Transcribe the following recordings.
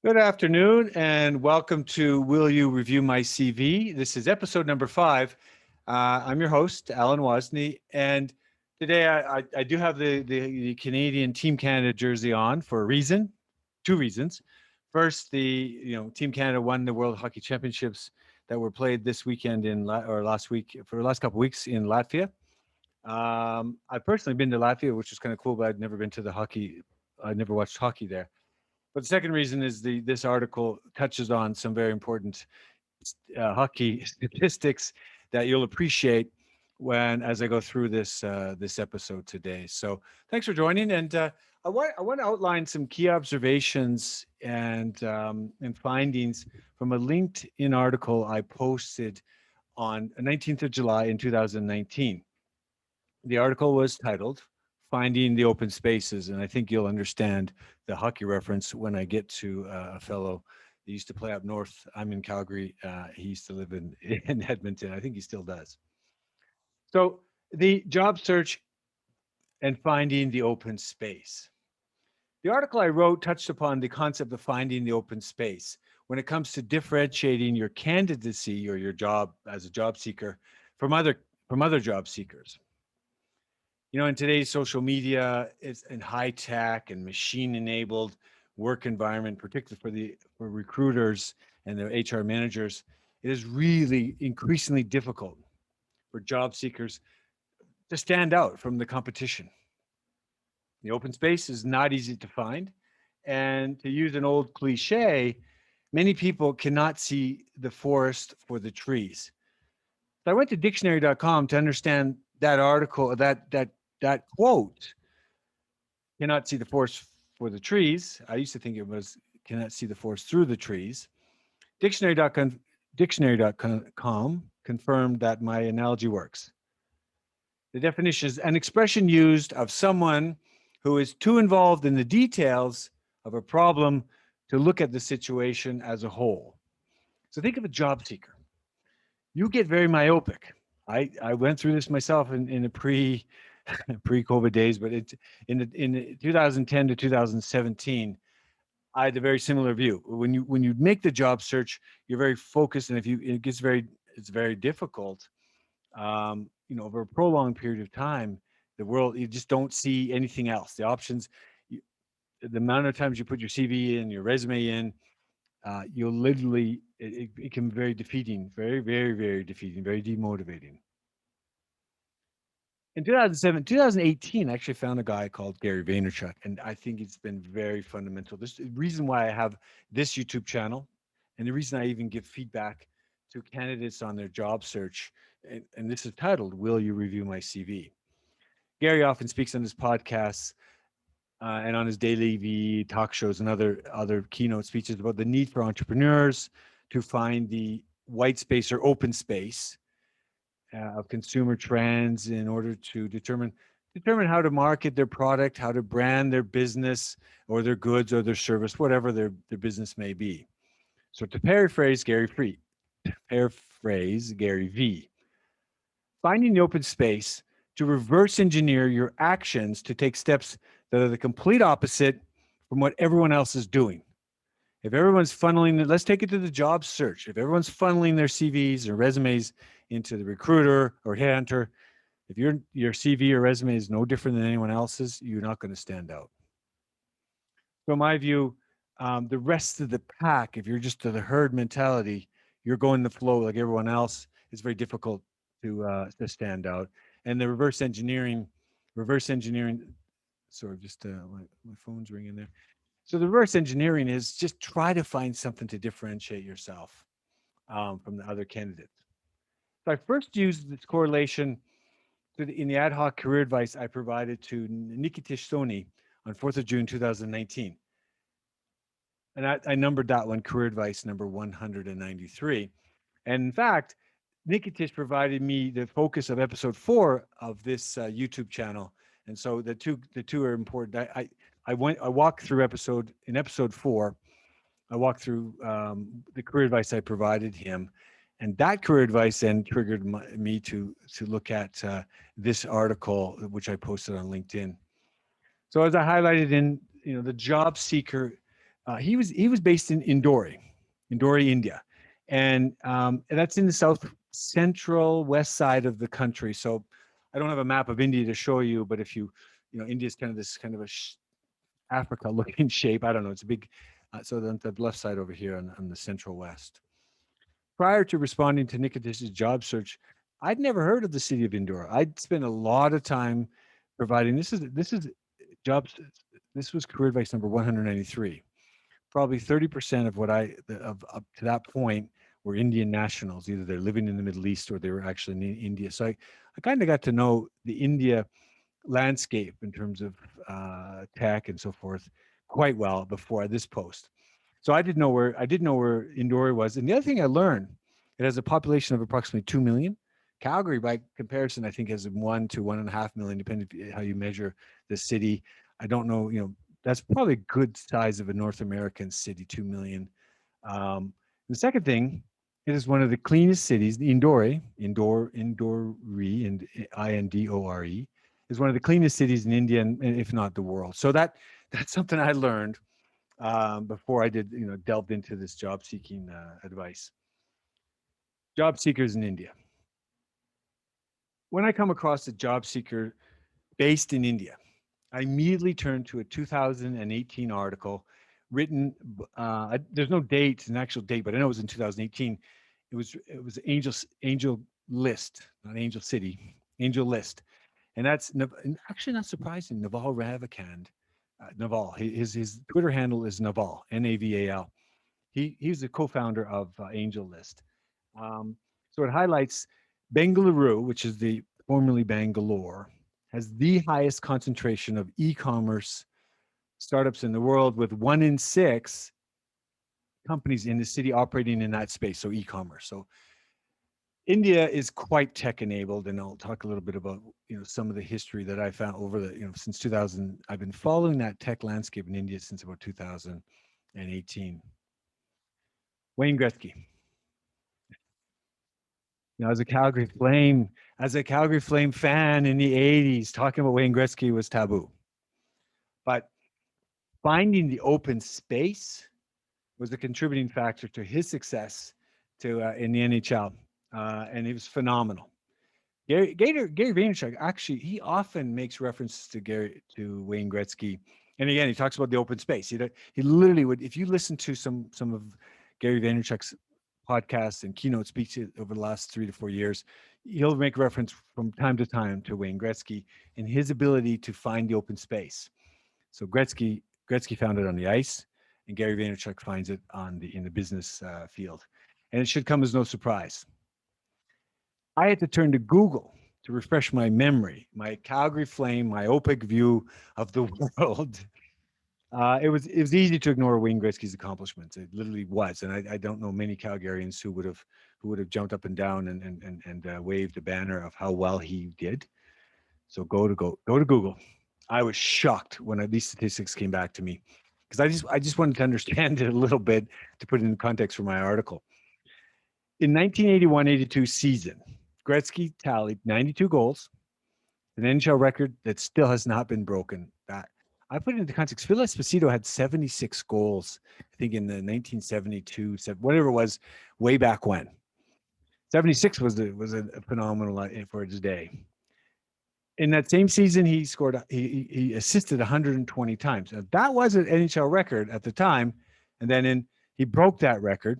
Good afternoon and welcome to Will You Review My CV? This is episode number 5. I'm your host, Alan Wozni, and today I do have the Canadian Team Canada jersey on for a reason, two reasons. First, Team Canada won the World Hockey Championships that were played this weekend or last week for the last couple of weeks in Latvia. I've personally been to Latvia, which is kind of cool, but I'd never been to the hockey. I'd never watched hockey there. But the second reason is this article touches on some very important hockey statistics that you'll appreciate as I go through this episode today. So thanks for joining, and I want to outline some key observations and findings from a LinkedIn article I posted on the 19th of July in 2019. The article was titled Finding the Open Spaces, and I think you'll understand the hockey reference when I get to a fellow that used to play up north. I'm in Calgary. He used to live in Edmonton. I think he still does. So the job search and finding the open space. The article I wrote touched upon the concept of finding the open space when it comes to differentiating your candidacy or your job as a job seeker from other job seekers. You know, in today's social media, it's in high tech and machine enabled work environment, particularly for recruiters and their HR managers, it is really increasingly difficult for job seekers to stand out from the competition. The open space is not easy to find. And to use an old cliche, many people cannot see the forest for the trees. So I went to dictionary.com to understand that article, that quote, cannot see the forest for the trees. I used to think it was cannot see the forest through the trees. Dictionary.com confirmed that my analogy works. The definition is an expression used of someone who is too involved in the details of a problem to look at the situation as a whole. So think of a job seeker. You get very myopic. I went through this myself in a pre-COVID days, but in 2010 to 2017, I had a very similar view. When you make the job search, you're very focused, and it's very difficult. Over a prolonged period of time, you just don't see anything else. The options, the amount of times you put your CV in, your resume in, you'll literally it can be very defeating, very, very, very defeating, very demotivating. In 2018, I actually found a guy called Gary Vaynerchuk, and I think it's been very fundamental. This is the reason why I have this YouTube channel, and the reason I even give feedback to candidates on their job search, and this is titled, Will You Review My CV? Gary often speaks on his podcasts and on his daily V talk shows and other keynote speeches about the need for entrepreneurs to find the white space or open space of consumer trends in order to determine how to market their product, how to brand their business or their goods or their service, whatever their business may be. So to paraphrase Gary V, finding the open space to reverse engineer your actions to take steps that are the complete opposite from what everyone else is doing. If everyone's let's take it to the job search. If everyone's funneling their CVs or resumes into the recruiter or headhunter, if your CV or resume is no different than anyone else's, you're not going to stand out. So in my view, the rest of the pack, if you're just to the herd mentality, you're going the flow like everyone else. It's very difficult to stand out. And the reverse engineering. Sorry, just my phone's ringing there. So the reverse engineering is just try to find something to differentiate yourself from the other candidates. So I first used this correlation in the ad hoc career advice I provided to Nikitish Soni on 4th of June, 2019. And I numbered that one career advice number 193. And in fact, Nikitish provided me the focus of episode 4 of this YouTube channel. And so the two are important. I walked through episode 4. I walked through the career advice I provided him, and that career advice then triggered me to look at this article, which I posted on LinkedIn. So as I highlighted in the job seeker He was based in Indore, India, and that's in the south central west side of the country. So I don't have a map of India to show you, but if India is kind of this kind of a Africa looking shape. I don't know. It's a big. So the left side over here on the central west. Prior to responding to Nikitish's job search, I'd never heard of the city of Indore. I'd spent a lot of time providing. This is jobs. This was career advice number 193. Probably 30% of what of up to that point were Indian nationals. Either they're living in the Middle East or they were actually in India. So I kind of got to know the India landscape in terms of tech and so forth quite well before this post. So I didn't know where Indore was. And the other thing I learned, it has a population of approximately 2 million. Calgary, by comparison, I think has 1 to 1.5 million, depending how you measure the city. I don't know, that's probably a good size of a North American city, 2 million. The second thing, it is one of the cleanest cities. Indore, and Indore, is one of the cleanest cities in India, and if not the world. So that's something I learned before I did, delved into this job seeking advice. Job seekers in India. When I come across a job seeker based in India, I immediately turn to a 2018 article written. There's no date, an actual date, but I know it was in 2018. It was Angel List, not Angel City, Angel List, and that's actually not surprising. Naval Ravikant, Naval. His Twitter handle is Naval, Naval. He's the co-founder of Angel List. Um, so it highlights Bengaluru, which is the formerly Bangalore, has the highest concentration of e-commerce startups in the world, with 1 in 6 companies in the city operating in that space. So e-commerce. So India is quite tech enabled, and I'll talk a little bit about some of the history that I found over the since 2000. I've been following that tech landscape in India since about 2018. Wayne Gretzky. As a Calgary Flame fan in the 80s, talking about Wayne Gretzky was taboo. But finding the open space was a contributing factor to his success in the NHL, and he was phenomenal. Gary Vaynerchuk, actually, he often makes references to Wayne Gretzky, and again, he talks about the open space. He literally would, if you listen to some of Gary Vaynerchuk's podcasts and keynote speeches over the last 3 to 4 years, he'll make reference from time to time to Wayne Gretzky and his ability to find the open space. So Gretzky found it on the ice, and Gary Vaynerchuk finds it in the business field, and it should come as no surprise. I had to turn to Google to refresh my memory, my Calgary Flame, myopic view of the world. It was easy to ignore Wayne Gretzky's accomplishments. It literally was, and I don't know many Calgarians who would have jumped up and down and waved a banner of how well he did. So go to Google. I was shocked when these statistics came back to me, because I just wanted to understand it a little bit to put it in context for my article. In 1981-82 season, Gretzky tallied 92 goals, an NHL record that still has not been broken. That I put it into context. Phil Esposito had 76 goals, I think, in the 1972, whatever it was, way back when. 76 was a phenomenal for his day. In that same season, he assisted 120 times. Now, that was an NHL record at the time, and then he broke that record.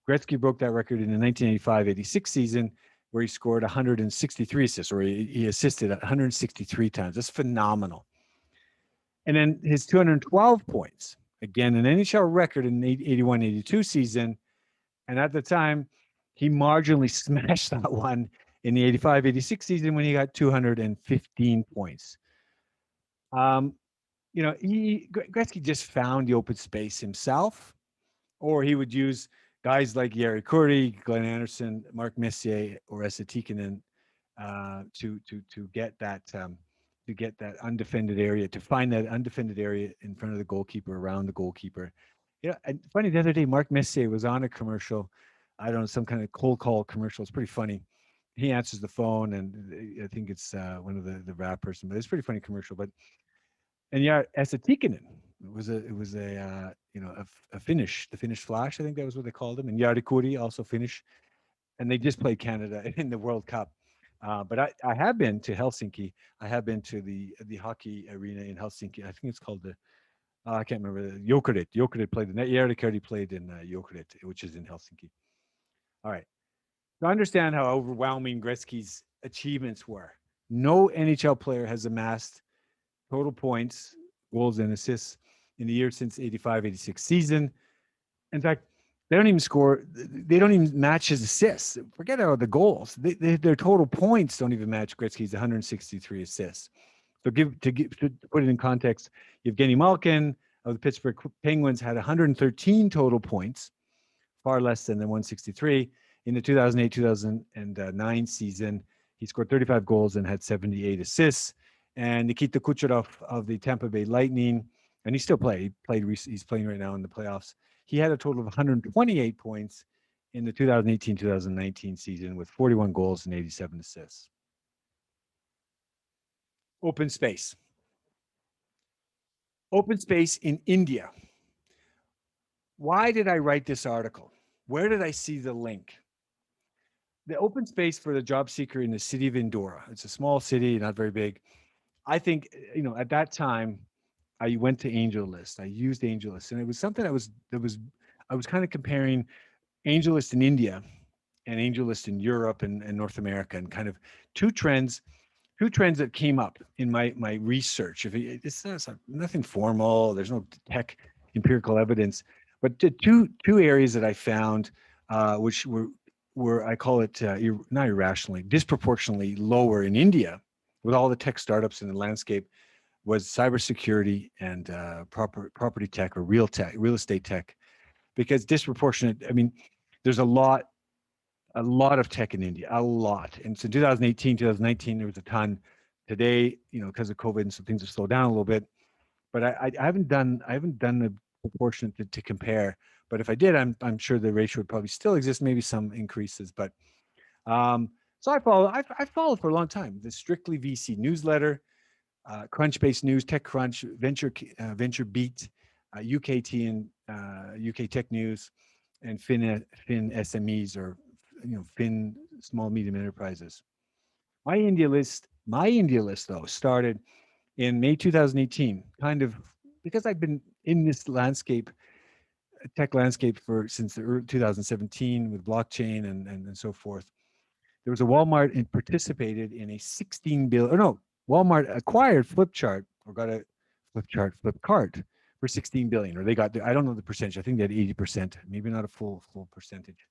Gretzky broke that record in the 1985-86 season, where he scored 163 assists, or he assisted 163 times. That's phenomenal. And then his 212 points, again, an NHL record in the 81-82 season. And at the time, he marginally smashed that one in the 85-86 season when he got 215 points. Gretzky just found the open space himself, or he would use guys like Jari Kurri, Glenn Anderson, Mark Messier, or Esa Tikkanen to get that undefended area, to find that undefended area in front of the goalkeeper, around the goalkeeper. And funny, the other day, Mark Messier was on a commercial. I don't know, some kind of cold call commercial. It's pretty funny. He answers the phone, and I think it's one of the rap person, but it's a pretty funny commercial. And yeah, Esa Tikkanen was a a Finnish, the Finnish Flash, I think that was what they called him, and Jari Kurri, also Finnish, and they just played Canada in the World Cup. But I have been to Helsinki. I have been to the hockey arena in Helsinki. I think it's called the I can't remember the Jokerit. Jokerit played in that. Jari Kurri played in Jokerit, which is in Helsinki. All right. To understand how overwhelming Gretzky's achievements were, no NHL player has amassed total points, goals, and assists in the year since 85-86 season. In fact, they don't even score. They don't even match his assists. Forget about the goals. Their total points don't even match Gretzky's 163 assists. So to put it in context, Evgeny Malkin of the Pittsburgh Penguins had 113 total points, far less than the 163. In the 2008-2009 season, he scored 35 goals and had 78 assists. And Nikita Kucherov of the Tampa Bay Lightning, and he still he's playing right now in the playoffs. He had a total of 128 points in the 2018-2019 season with 41 goals and 87 assists. Open space. Open space in India. Why did I write this article? Where did I see the link? The open space for the job seeker in the city of Indore. It's a small city, not very big. I think, at that time, I went to AngelList. I used AngelList, and it was something I was kind of comparing AngelList in India and AngelList in Europe and North America, and kind of two trends that came up in my research. It's nothing formal, there's no tech empirical evidence, but two areas that I found, which were I call it not irrationally, disproportionately lower in India, with all the tech startups in the landscape, was cybersecurity and property tech or real estate tech, because disproportionate. I mean, there's a lot of tech in India, a lot. And so 2018, 2019, there was a ton. Today, because of COVID and some things have slowed down a little bit. But I haven't done the proportion to compare. But if I did, I'm sure the ratio would probably still exist, maybe some increases. But so I followed for a long time the Strictly VC newsletter, Crunchbase News, TechCrunch, Venture Beat, UKT and UK Tech News, and Fin SMEs, or Fin Small Medium Enterprises. My India list though started in May 2018, kind of because I've been in this tech landscape since the early 2017 with blockchain and so forth. There was a Walmart and participated in a 16 billion, or no, Walmart acquired Flipchart for 16 billion, or they got I don't know the percentage. I think they had 80%, maybe not a full percentage.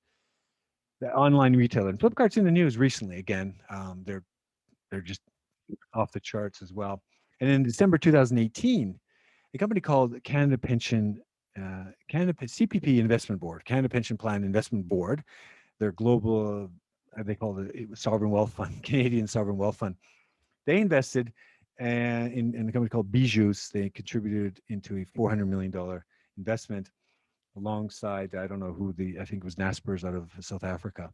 The online retailer, and Flipkart's in the news recently again. They're just off the charts as well. And in December 2018, a company called Canada CPP Investment Board, Canada Pension Plan Investment Board, their global, they call it sovereign wealth fund, Canadian sovereign wealth fund. They invested in a company called Bijous. They contributed into a $400 million investment alongside, I don't know who I think it was Naspers out of South Africa.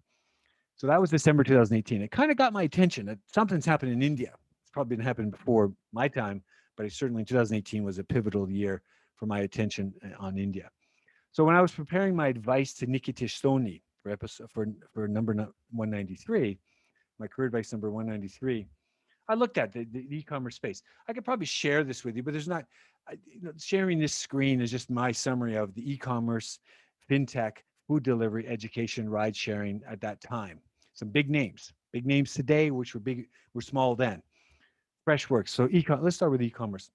So that was December 2018. It kind of got my attention that something's happened in India. It's probably been happening before my time, but certainly 2018 was a pivotal year for my attention on India. So when I was preparing my advice to Nikitish Soni for number 193, my career advice number 193, I looked at the e-commerce space. I could probably share this with you, but there's not, sharing this screen is just my summary of the e-commerce, fintech, food delivery, education, ride sharing at that time. Some big names today, which were small then. Freshworks. So let's start with e-commerce.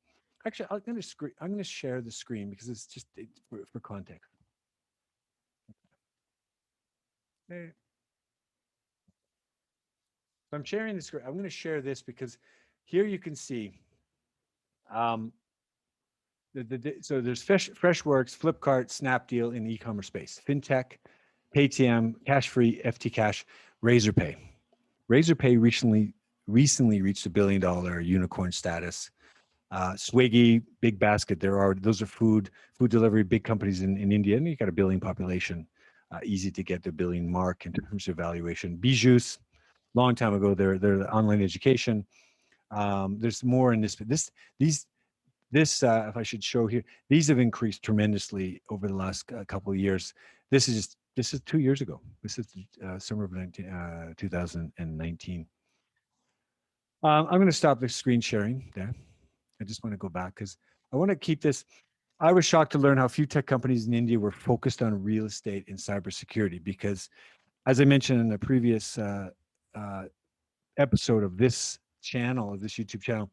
Actually, I'm going to share the screen because it's just for context. Okay. So I'm sharing the screen. I'm going to share this because here you can see. So there's Freshworks, Flipkart, Snapdeal in the e-commerce space, fintech, Paytm, Cash-Free, FT Cash, Razorpay. Razorpay recently reached $1 billion unicorn status. Swiggy, Big Basket, those are food delivery big companies in India, and you got a billion population, easy to get the billion mark in terms of valuation. Bijous, long time ago, they're online education. There's more in this, but these This, if I should show here, these have increased tremendously over the last couple of years. This is 2 years ago. This is summer of 2019. I'm going to stop the screen sharing there. I just want to go back because I want to keep this. I was shocked to learn how few tech companies in India were focused on real estate and cybersecurity because, as I mentioned in the previous uh, episode of this channel, of this YouTube channel,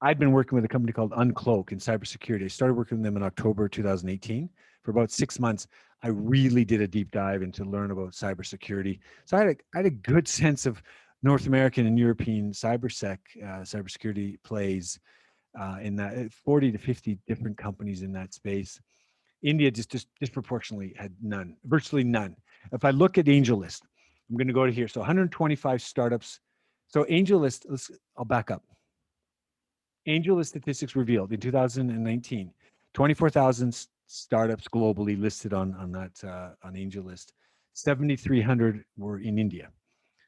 I'd been working with a company called Uncloak in cybersecurity. I started working with them in October 2018. For about 6 months, I really did a deep dive into learn about cybersecurity. So I had a good sense of North American and European cybersecurity plays in that 40 to 50 different companies in that space. India just disproportionately had none, virtually none. If I look at Angel List, I'm going to go to here. So 125 startups. So Angel List, I'll back up. Angel List statistics revealed in 2019, 24,000 startups globally listed on that on Angel List. 7,300 were in India.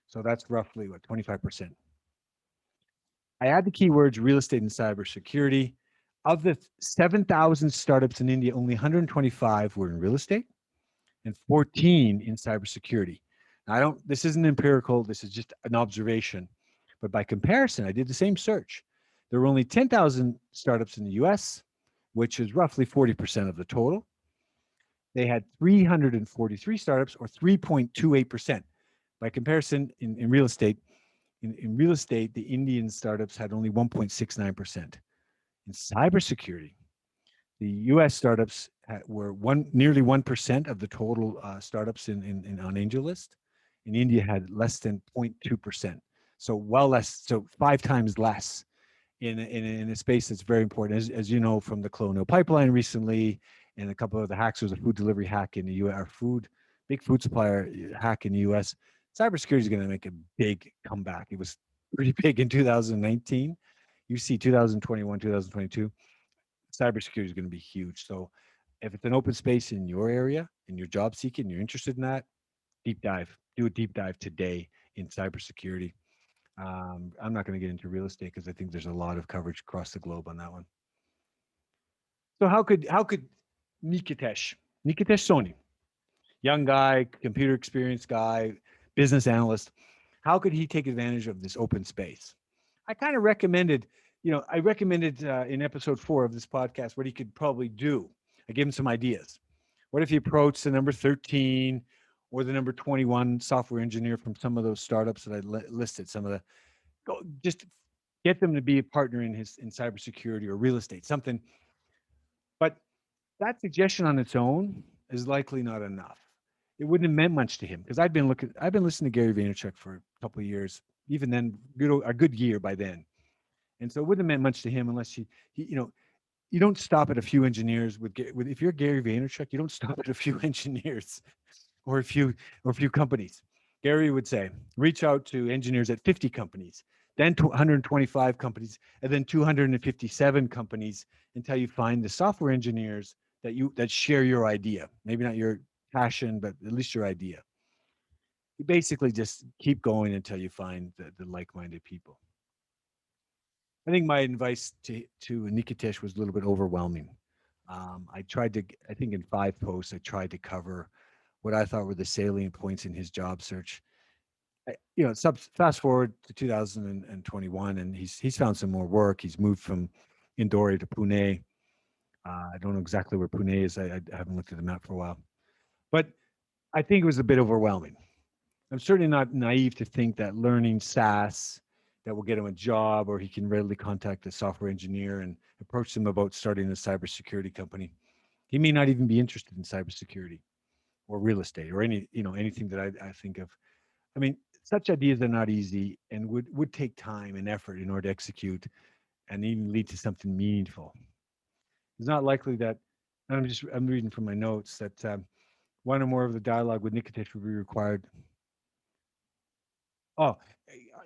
So that's roughly what 25%. I add the keywords real estate and cybersecurity. Of the 7,000 startups in India, only 125 were in real estate and 14 in cybersecurity. Now, I don't, this isn't empirical, this is just an observation. But by comparison, I did the same search. There were only 10,000 startups in the US, which is roughly 40% of the total. They had 343 startups, or 3.28%. By comparison, in real estate, in real estate, the Indian startups had only 1.69%. In cybersecurity, the U.S. startups were nearly 1% of the total startups in on Angel List. In India, had less than 0.2%. So well less, so 5 times less in a space that's very important. As you know from the Colonial Pipeline recently, and a couple of the hacks, there was a food delivery hack in the U.S. Our big food supplier hack in the U.S. Cybersecurity is going to make a big comeback. It was pretty big in 2019. You see 2021, 2022, cybersecurity is going to be huge. So if it's an open space in your area and you're job seeking, you're interested in that, deep dive. Do a deep dive today in cybersecurity. I'm not going to get into real estate because I think there's a lot of coverage across the globe on that one. So how could Niketesh Soni, young guy, computer experience guy, business analyst, how could he take advantage of this open space? I kind of recommended, I recommended in episode 4 of this podcast what he could probably do. I gave him some ideas. What if he approached the number 13 or the number 21 software engineer from some of those startups that I listed? Some of the just get them to be a partner in cybersecurity or real estate, something. But that suggestion on its own is likely not enough. It wouldn't have meant much to him because I've been listening to Gary Vaynerchuk for a couple of years, even then, a good year by then. And so it wouldn't have meant much to him unless you don't stop at a few engineers if you're Gary Vaynerchuk, you don't stop at a few engineers or a few companies. Gary would say, reach out to engineers at 50 companies, then to 125 companies, and then 257 companies until you find the software engineers that share your idea. Maybe not your passion, but at least your idea. You basically just keep going until you find the like-minded people. I think my advice to Nikitesh was a little bit overwhelming. I think in 5 posts, I tried to cover what I thought were the salient points in his job search. Fast forward to 2021, and he's found some more work. He's moved from Indore to Pune. I don't know exactly where Pune is. I haven't looked at the map for a while, but I think it was a bit overwhelming. I'm certainly not naive to think that learning SaaS that will get him a job, or he can readily contact a software engineer and approach them about starting a cybersecurity company. He may not even be interested in cybersecurity or real estate or anything that I think of. I mean, such ideas are not easy and would take time and effort in order to execute and even lead to something meaningful. It's not likely that, and I'm reading from my notes that one or more of the dialogue with Nikitesh would be required. Oh,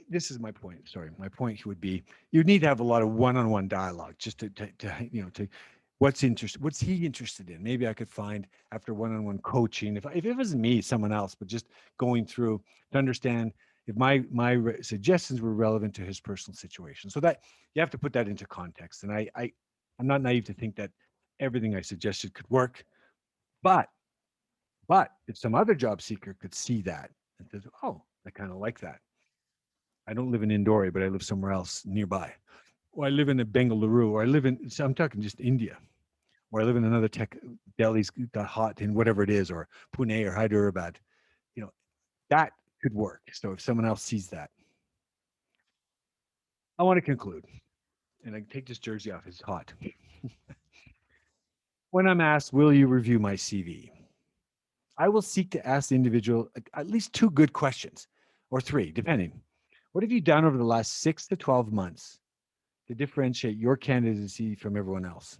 this is my point. Sorry, my point would be you need to have a lot of one-on-one dialogue just to what's he interested in. Maybe I could find after one-on-one coaching, if it wasn't me, someone else, but just going through to understand if my suggestions were relevant to his personal situation. So that you have to put that into context. And I I'm not naive to think that everything I suggested could work, but but if some other job seeker could see that and says, "Oh, I kind of like that. I don't live in Indore, but I live somewhere else nearby. Or I live in a Bengaluru, or I live in, so I'm talking just India, or I live in another tech, Delhi's got hot in whatever it is, or Pune or Hyderabad. You know, that could work. So if someone else sees that, I want to conclude, and I can take this jersey off. It's hot. When I'm asked, will you review my CV? I will seek to ask the individual at least two good questions, or three, depending. What have you done over the last 6 to 12 months to differentiate your candidacy from everyone else?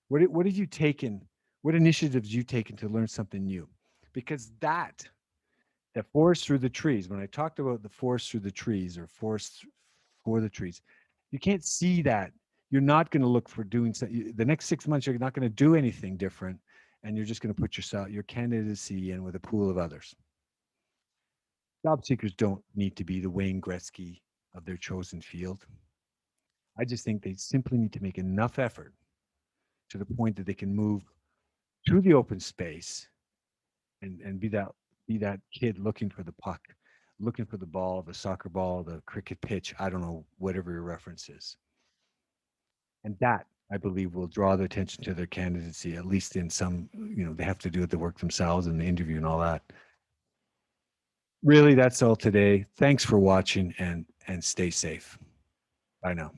What have you taken? What initiatives you taken to learn something new? Because that forest through the trees. When I talked about the forest through the trees or forest for the trees, you can't see that. You're not going to look for doing the next 6 months. You're not going to do anything different, and you're just going to put your candidacy in with a pool of others. Job seekers don't need to be the Wayne Gretzky of their chosen field. I just think they simply need to make enough effort to the point that they can move through the open space and be that kid looking for the puck, looking for the ball, the soccer ball, the cricket pitch. I don't know, whatever your reference is, and that I believe will draw the attention to their candidacy. At least in some, they have to do the work themselves and the interview and all that. Really, that's all today. Thanks for watching and stay safe. Bye now.